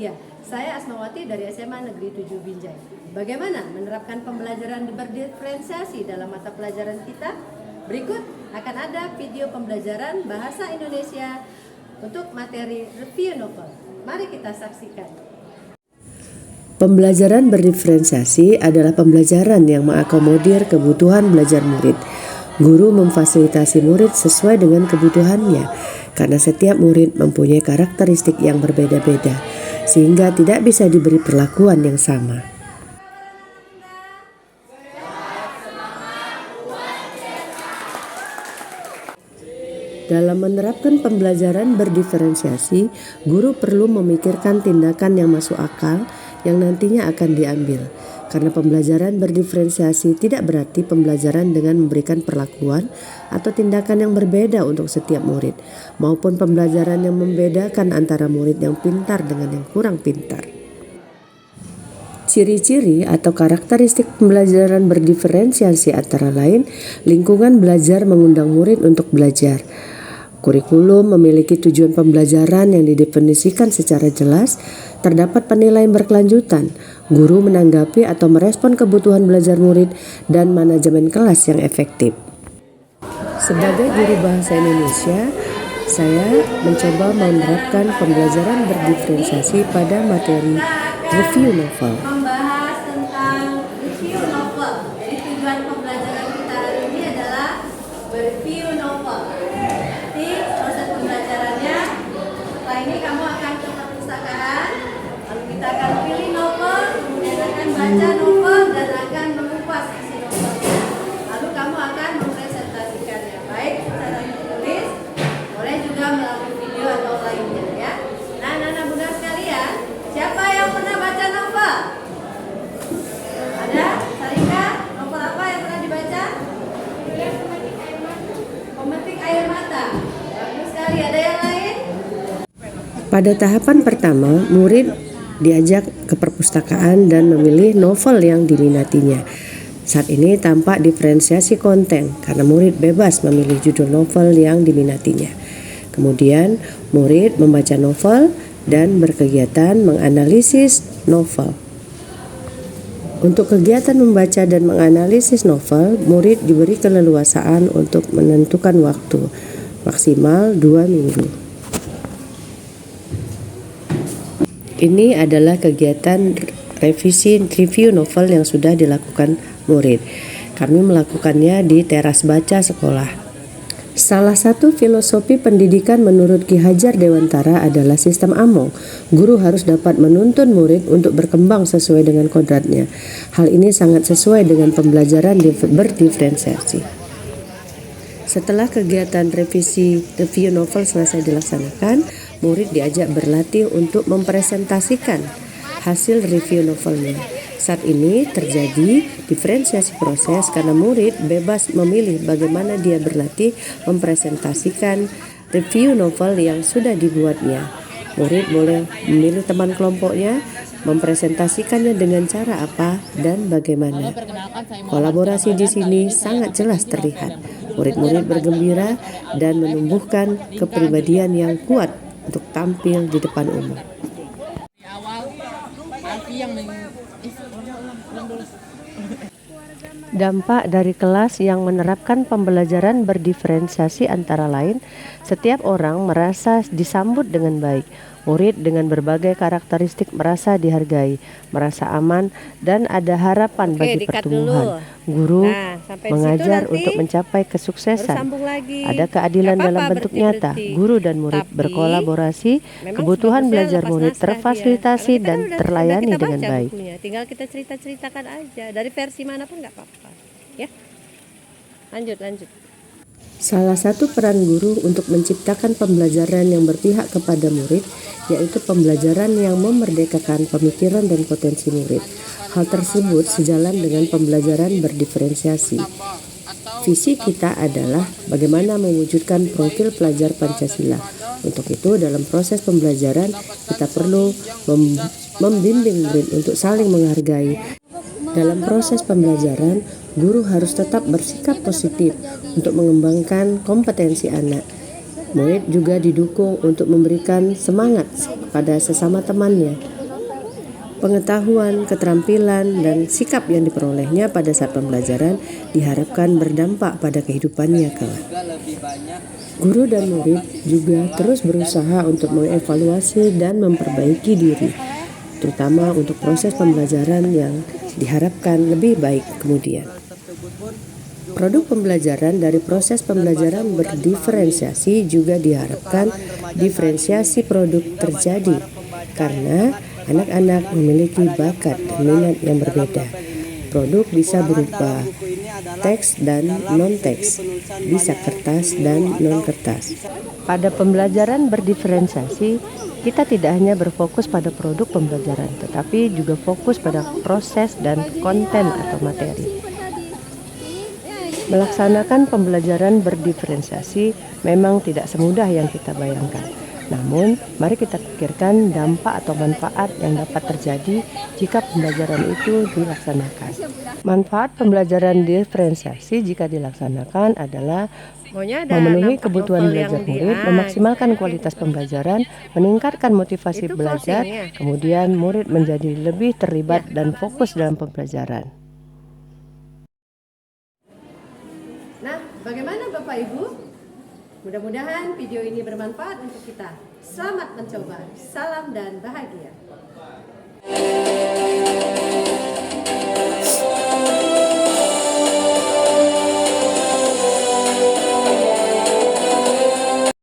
Ya, saya Asmawati dari SMA Negeri 7 Binjai. Bagaimana menerapkan pembelajaran berdiferensiasi dalam mata pelajaran kita? Berikut akan ada video pembelajaran bahasa Indonesia untuk materi review novel. Mari kita saksikan. Pembelajaran berdiferensiasi adalah pembelajaran yang mengakomodir kebutuhan belajar murid. Guru memfasilitasi murid sesuai dengan kebutuhannya, karena setiap murid mempunyai karakteristik yang berbeda-beda, sehingga tidak bisa diberi perlakuan yang sama. Dalam menerapkan pembelajaran berdiferensiasi, guru perlu memikirkan tindakan yang masuk akal yang nantinya akan diambil. Karena pembelajaran berdiferensiasi tidak berarti pembelajaran dengan memberikan perlakuan atau tindakan yang berbeda untuk setiap murid, maupun pembelajaran yang membedakan antara murid yang pintar dengan yang kurang pintar. Ciri-ciri atau karakteristik pembelajaran berdiferensiasi antara lain, lingkungan belajar mengundang murid untuk belajar. Kurikulum memiliki tujuan pembelajaran yang didefinisikan secara jelas, terdapat penilaian berkelanjutan, guru menanggapi atau merespon kebutuhan belajar murid, dan manajemen kelas yang efektif. Sebagai guru bahasa Indonesia, saya mencoba menerapkan pembelajaran berdiferensiasi pada materi review novel. Membahas tentang review novel. Jadi tujuan pembelajaran kita hari ini adalah review novel. Nanti proses pembelajarannya, setelah ini kamu akan ke perpustakaan, lalu kita akan pilih novel, kemudian akan baca novel dan akan mengupas isi novelnya. Lalu kamu akan mempresentasikannya, baik secara tertulis, boleh juga melalui video atau lainnya ya. Nah, anak-anak bunda sekalian, siapa yang pernah baca novel? Ada? Sarika? Novel apa yang pernah dibaca? Pemetik Air Mata. Bagus sekali. Ada yang lain? Pada tahapan pertama, murid diajak ke perpustakaan dan memilih novel yang diminatinya. Saat ini tampak diferensiasi konten karena murid bebas memilih judul novel yang diminatinya. Kemudian, murid membaca novel dan berkegiatan menganalisis novel. Untuk kegiatan membaca dan menganalisis novel, murid diberi keleluasaan untuk menentukan waktu, maksimal 2 minggu. Ini adalah kegiatan revisi review novel yang sudah dilakukan murid. Kami melakukannya di teras baca sekolah. Salah satu filosofi pendidikan menurut Ki Hajar Dewantara adalah sistem among. Guru harus dapat menuntun murid untuk berkembang sesuai dengan kodratnya. Hal ini sangat sesuai dengan pembelajaran berdiferensiasi. Setelah kegiatan revisi review novel selesai dilaksanakan, murid diajak berlatih untuk mempresentasikan hasil review novelnya. Saat ini terjadi diferensiasi proses karena murid bebas memilih bagaimana dia berlatih mempresentasikan review novel yang sudah dibuatnya. Murid boleh memilih teman kelompoknya, mempresentasikannya dengan cara apa dan bagaimana. Kolaborasi di sini sangat jelas terlihat. Murid-murid bergembira dan menumbuhkan kepribadian yang kuat untuk tampil di depan umum. Dampak dari kelas yang menerapkan pembelajaran berdiferensiasi antara lain, setiap orang merasa disambut dengan baik. Murid dengan berbagai karakteristik merasa dihargai, merasa aman, dan ada harapan bagi pertumbuhan. Guru mengajar untuk mencapai kesuksesan. Ada keadilan dalam bentuk nyata. Guru dan murid berkolaborasi, kebutuhan belajar murid terfasilitasi dan terlayani dengan baik. Tinggal kita cerita-ceritakan aja dari versi manapun nggak apa-apa. Ya, lanjut. Salah satu peran guru untuk menciptakan pembelajaran yang berpihak kepada murid, yaitu pembelajaran yang memerdekakan pemikiran dan potensi murid. Hal tersebut sejalan dengan pembelajaran berdiferensiasi. Visi kita adalah bagaimana mewujudkan profil pelajar Pancasila. Untuk itu, dalam proses pembelajaran, kita perlu membimbing murid untuk saling menghargai. Dalam proses pembelajaran, guru harus tetap bersikap positif untuk mengembangkan kompetensi anak. Murid juga didukung untuk memberikan semangat pada sesama temannya. Pengetahuan, keterampilan, dan sikap yang diperolehnya pada saat pembelajaran diharapkan berdampak pada kehidupannya kelak. Guru dan murid juga terus berusaha untuk mengevaluasi dan memperbaiki diri, terutama untuk proses pembelajaran yang diharapkan lebih baik kemudian. Produk pembelajaran dari proses pembelajaran berdiferensiasi juga diharapkan diferensiasi produk terjadi karena anak-anak memiliki bakat dan minat yang berbeda. Produk bisa berupa teks dan non-teks, bisa kertas dan non-kertas. Pada pembelajaran berdiferensiasi, kita tidak hanya berfokus pada produk pembelajaran, tetapi juga fokus pada proses dan konten atau materi. Melaksanakan pembelajaran berdiferensiasi memang tidak semudah yang kita bayangkan. Namun, mari kita pikirkan dampak atau manfaat yang dapat terjadi jika pembelajaran itu dilaksanakan. Manfaat pembelajaran diferensiasi jika dilaksanakan adalah memenuhi kebutuhan belajar murid, memaksimalkan kualitas pembelajaran, meningkatkan motivasi belajar, kemudian murid menjadi lebih terlibat dan fokus dalam pembelajaran. Nah, bagaimana Bapak Ibu? Mudah-mudahan video ini bermanfaat untuk kita. Selamat mencoba. Salam dan bahagia.